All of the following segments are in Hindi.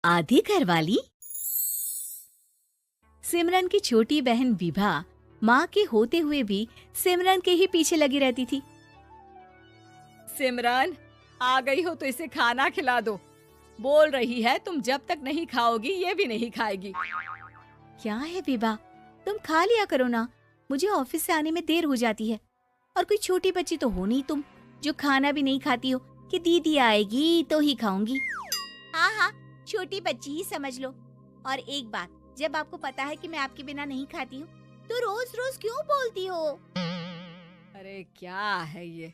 आधी घरवाली। सिमरन की छोटी बहन विभा माँ के होते हुए भी सिमरन के ही पीछे लगी रहती थी। सिमरन, आ गई हो तो इसे खाना खिला दो। बोल रही है तुम जब तक नहीं खाओगी ये भी नहीं खाएगी। क्या है विभा, तुम खा लिया करो ना, मुझे ऑफिस से आने में देर हो जाती है। और कोई छोटी बच्ची तो हो नहीं तुम जो खाना भी नहीं खाती हो कि दीदी आएगी तो ही खाऊंगी। हाँ हाँ, छोटी बच्ची ही समझ लो। और एक बात, जब आपको पता है कि मैं आपके बिना नहीं खाती हूँ तो रोज रोज क्यों बोलती हो? अरे क्या है ये,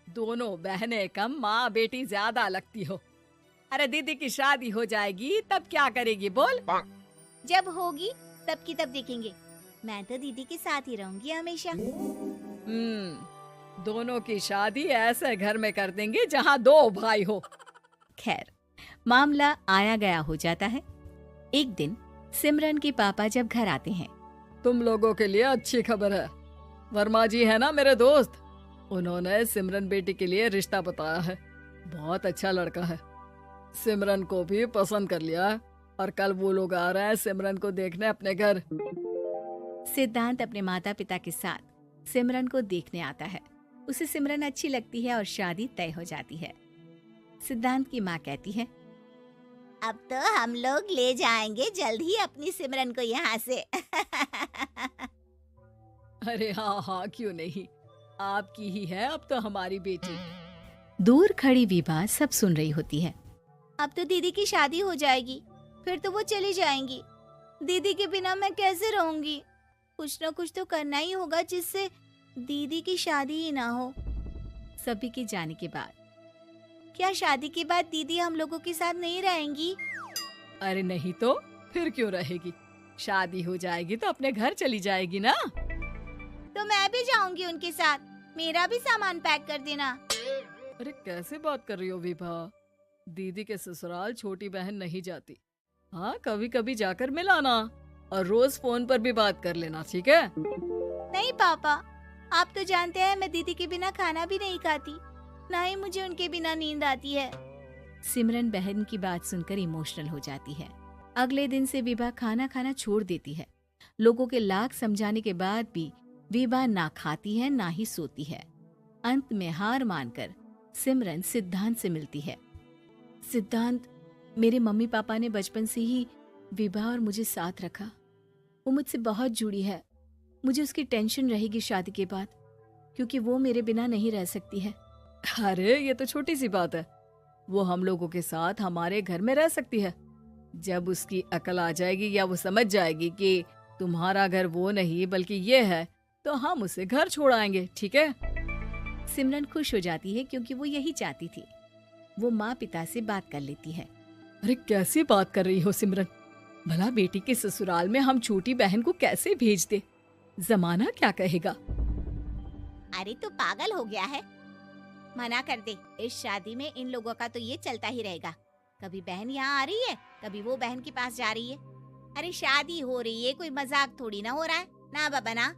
दोनों बहनें कम माँ बेटी ज्यादा लगती हो। अरे दीदी की शादी हो जाएगी तब क्या करेगी बोल? जब होगी तब की तब देखेंगे। मैं तो दीदी के साथ ही रहूंगी हमेशा। दोनों की शादी ऐसे घर में कर देंगे जहाँ दो भाई हो। खैर, मामला आया गया हो जाता है। एक दिन सिमरन के पापा जब घर आते हैं, तुम लोगों के लिए अच्छी खबर है। वर्मा जी है ना मेरे दोस्त, उन्होंने सिमरन बेटी के लिए रिश्ता बताया है। बहुत अच्छा लड़का है, सिमरन को भी पसंद कर लिया है और कल वो लोग आ रहे हैं सिमरन को देखने अपने घर। सिद्धांत अपने माता पिता के साथ सिमरन को देखने आता है। उसे सिमरन अच्छी लगती है और शादी तय हो जाती है। सिद्धांत की माँ कहती है, अब तो हम लोग ले जाएंगे जल्द ही अपनी सिमरन को यहाँ से। अरे हाँ हाँ, क्यों नहीं, आपकी ही है अब तो हमारी बेटी। दूर खड़ी विभा सब सुन रही होती है। अब तो दीदी की शादी हो जाएगी, फिर तो वो चली जाएंगी। दीदी के बिना मैं कैसे रहूंगी? कुछ न कुछ तो करना ही होगा जिससे दीदी की शादी ही ना हो। सभी के जाने के बाद क्या शादी के बाद दीदी हम लोगों के साथ नहीं रहेंगी? अरे नहीं तो फिर क्यों रहेगी? शादी हो जाएगी तो अपने घर चली जाएगी ना। तो मैं भी जाऊंगी उनके साथ, मेरा भी सामान पैक कर देना। अरे कैसे बात कर रही हो विभा, दीदी के ससुराल छोटी बहन नहीं जाती। हाँ, कभी कभी जाकर मिलाना और रोज फोन पर भी बात कर लेना, ठीक है? नहीं पापा, आप तो जानते हैं मैं दीदी के बिना खाना भी नहीं खाती, ना ही मुझे उनके बिना नींद आती है। सिमरन बहन की बात सुनकर इमोशनल हो जाती है। अगले दिन से विभा खाना खाना छोड़ देती है। लोगों के लाख समझाने के बाद भी विभा ना खाती है ना ही सोती है। अंत में हार मानकर सिमरन सिद्धांत से मिलती है। सिद्धांत, मेरे मम्मी पापा ने बचपन से ही विभा और मुझे साथ रखा। वो मुझसे बहुत जुड़ी है। मुझे उसकी टेंशन रहेगी शादी के बाद, क्योंकि वो मेरे बिना नहीं रह सकती है। अरे ये तो छोटी सी बात है, वो हम लोगों के साथ हमारे घर में रह सकती है। जब उसकी अकल आ जाएगी या वो समझ जाएगी कि तुम्हारा घर वो नहीं बल्कि ये है, तो हम उसे घर छोड़ आएंगे, ठीक है? सिमरन खुश हो जाती है क्योंकि वो यही चाहती थी। वो माँ पिता से बात कर लेती है। अरे कैसी बात कर रही हो सिमरन, भला बेटी के ससुराल में हम छोटी बहन को कैसे भेज दे? जमाना क्या कहेगा? अरे तू पागल हो गया है, मना कर दे। इस शादी में इन लोगों का तो ये चलता ही रहेगा, कभी बहन यहाँ आ रही है, कभी वो बहन के पास जा रही है। अरे शादी हो रही है, कोई मजाक थोड़ी ना हो रहा है ना बाबा ना।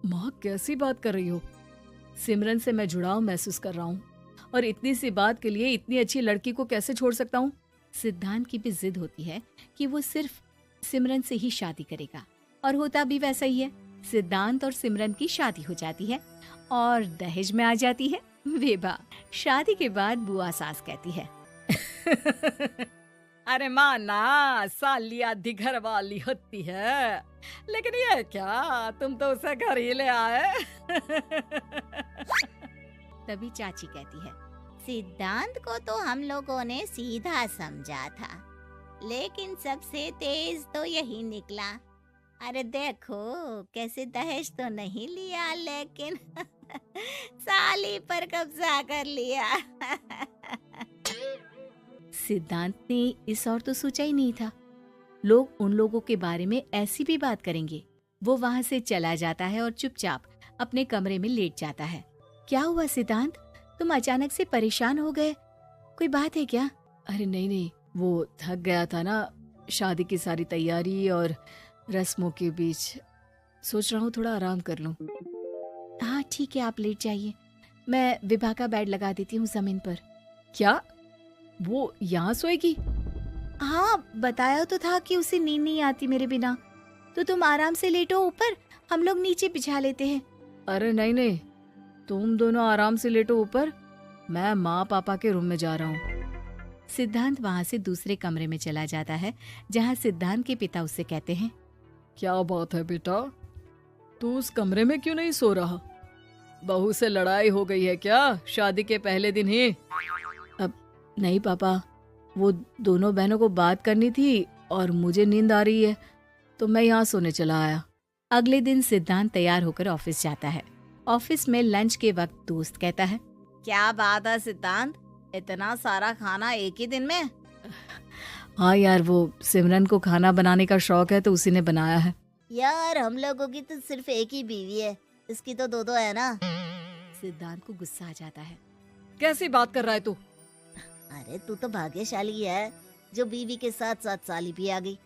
माँ कैसी बात कर रही हो? सिमरन से मैं जुड़ाव महसूस कर रहा हूँ और इतनी सी बात के लिए इतनी अच्छी लड़की को कैसे छोड़ सकता हूँ? सिद्धांत की भी जिद होती है कि वो सिर्फ सिमरन से ही शादी करेगा और होता भी वैसा ही है। सिद्धांत और सिमरन की शादी हो जाती है और दहेज में आ जाती है विभा। शादी के बाद बुआ सास कहती है, अरे माँ ना, साली आधी घर वाली होती है, लेकिन ये क्या, तुम तो उसे घर ही ले आए। तभी चाची कहती है, सिद्धांत को तो हम लोगों ने सीधा समझा था, लेकिन सबसे तेज तो यही निकला। अरे देखो कैसे दहेज तो नहीं लिया, लेकिन साली पर कब्जा कर लिया। सिद्धांत ने इस और तो सोचा ही नहीं था, लोग उन लोगों के बारे में ऐसी भी बात करेंगे। वो वहाँ से चला जाता है और चुपचाप अपने कमरे में लेट जाता है। क्या हुआ सिद्धांत, तुम अचानक से परेशान हो गए, कोई बात है क्या? अरे नहीं नहीं, वो थक गया था ना, शादी की सारी तैयारी और रस्मों के बीच, सोच रहा हूँ थोड़ा आराम कर लूं। हाँ ठीक है, आप लेट जाइए, मैं विभा का बेड लगा देती हूँ जमीन पर। क्या वो यहाँ सोएगी? हाँ, बताया तो था कि उसे नींद नहीं आती मेरे बिना। तो तुम आराम से लेटो ऊपर, हम लोग नीचे बिछा लेते हैं। अरे नहीं नहीं, तुम दोनों आराम से लेटो ऊपर, मैं माँ पापा के रूम में जा रहा हूँ। सिद्धांत वहाँ से दूसरे कमरे में चला जाता है, जहाँ सिद्धांत के पिता उससे कहते हैं, क्या बात है बेटा, तू उस कमरे में क्यों नहीं सो रहा? बहू से लड़ाई हो गई है क्या शादी के पहले दिन ही? अब नहीं पापा, वो दोनों बहनों को बात करनी थी और मुझे नींद आ रही है, तो मैं यहाँ सोने चला आया। अगले दिन सिद्धांत तैयार होकर ऑफिस जाता है। ऑफिस में लंच के वक्त दोस्त कहता है, क्या बात है सिद्धांत, इतना सारा खाना एक ही दिन में? हाँ यार, वो सिमरन को खाना बनाने का शौक है तो उसी ने बनाया है। यार हम लोगों की तो सिर्फ एक ही बीवी है, इसकी तो दो है ना। सिद्धांत को गुस्सा आ जाता है। कैसी बात कर रहा है तू? अरे तू तो भाग्यशाली है जो बीवी के साथ साथ साली भी आ गई।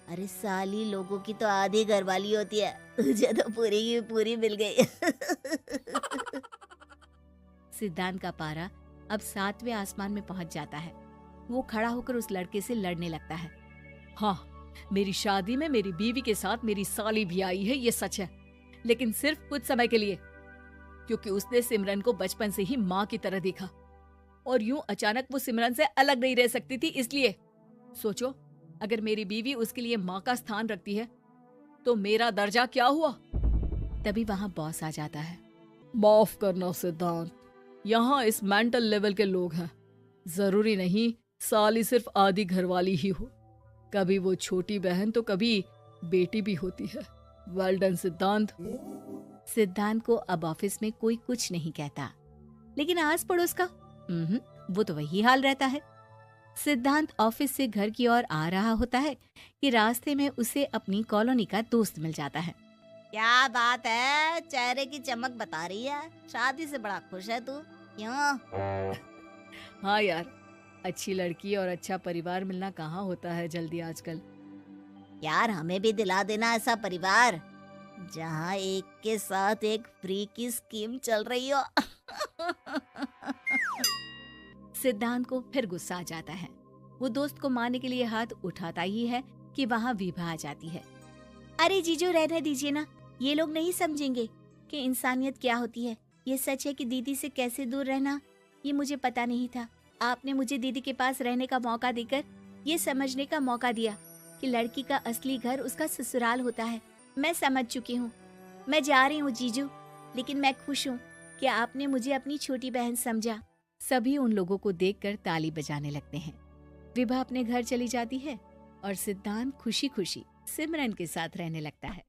अरे साली लोगों की तो आधी घरवाली होती है, तुझे तो पूरी की पूरी मिल गई। सिद्धांत का पारा अब 7वें आसमान में पहुंच जाता है। वो खड़ा होकर उस लड़के से लड़ने लगता है। हाँ, मेरी शादी में मेरी बीवी के साथ मेरी साली भी आई है, ये सच है, लेकिन सिर्फ कुछ समय के लिए, क्योंकि उसने सिमरन को बचपन से ही माँ की तरह देखा और यूं अचानक वो सिमरन से अलग नहीं रह सकती थी। इसलिए सोचो, अगर मेरी बीवी उसके लिए माँ का स्थान रखती है तो मेरा दर्जा क्या हुआ? तभी वहाँ बॉस आ जाता है। माफ करना सिद्धांत, यहाँ इस मेंटल लेवल के लोग हैं, जरूरी नहीं साली सिर्फ आधी घरवाली ही हो, कभी वो छोटी बहन तो कभी बेटी भी होती है। वेल डन सिद्धांत। सिद्धांत को अब ऑफिस में कोई कुछ नहीं कहता, लेकिन आस पड़ोस का वो तो वही हाल रहता है। सिद्धांत ऑफिस से घर की ओर आ रहा होता है कि रास्ते में उसे अपनी कॉलोनी का दोस्त मिल जाता है। क्या बात है, चेहरे की चमक बता रही है, शादी से बड़ा खुश है तू, क्यों? हाँ यार, अच्छी लड़की और अच्छा परिवार मिलना कहाँ होता है जल्दी आजकल। यार हमें भी दिला देना ऐसा परिवार जहाँ एक के साथ एक फ्री की स्कीम चल रही हो। सिद्धांत को फिर गुस्सा आ जाता है। वो दोस्त को मारने के लिए हाथ उठाता ही है कि वहाँ विभा आ जाती है। अरे जीजू, रहने दीजिए ना, ये लोग नहीं समझेंगे कि इंसानियत क्या होती है। ये सच है कि दीदी से कैसे दूर रहना, ये मुझे पता नहीं था। आपने मुझे दीदी के पास रहने का मौका देकर ये समझने का मौका दिया कि लड़की का असली घर उसका ससुराल होता है। मैं समझ चुकी हूँ, मैं जा रही हूँ जीजू, लेकिन मैं खुश हूँ कि आपने मुझे अपनी छोटी बहन समझा। सभी उन लोगों को देखकर ताली बजाने लगते हैं। विभा अपने घर चली जाती है और सिद्धांत खुशी खुशी सिमरन के साथ रहने लगता है।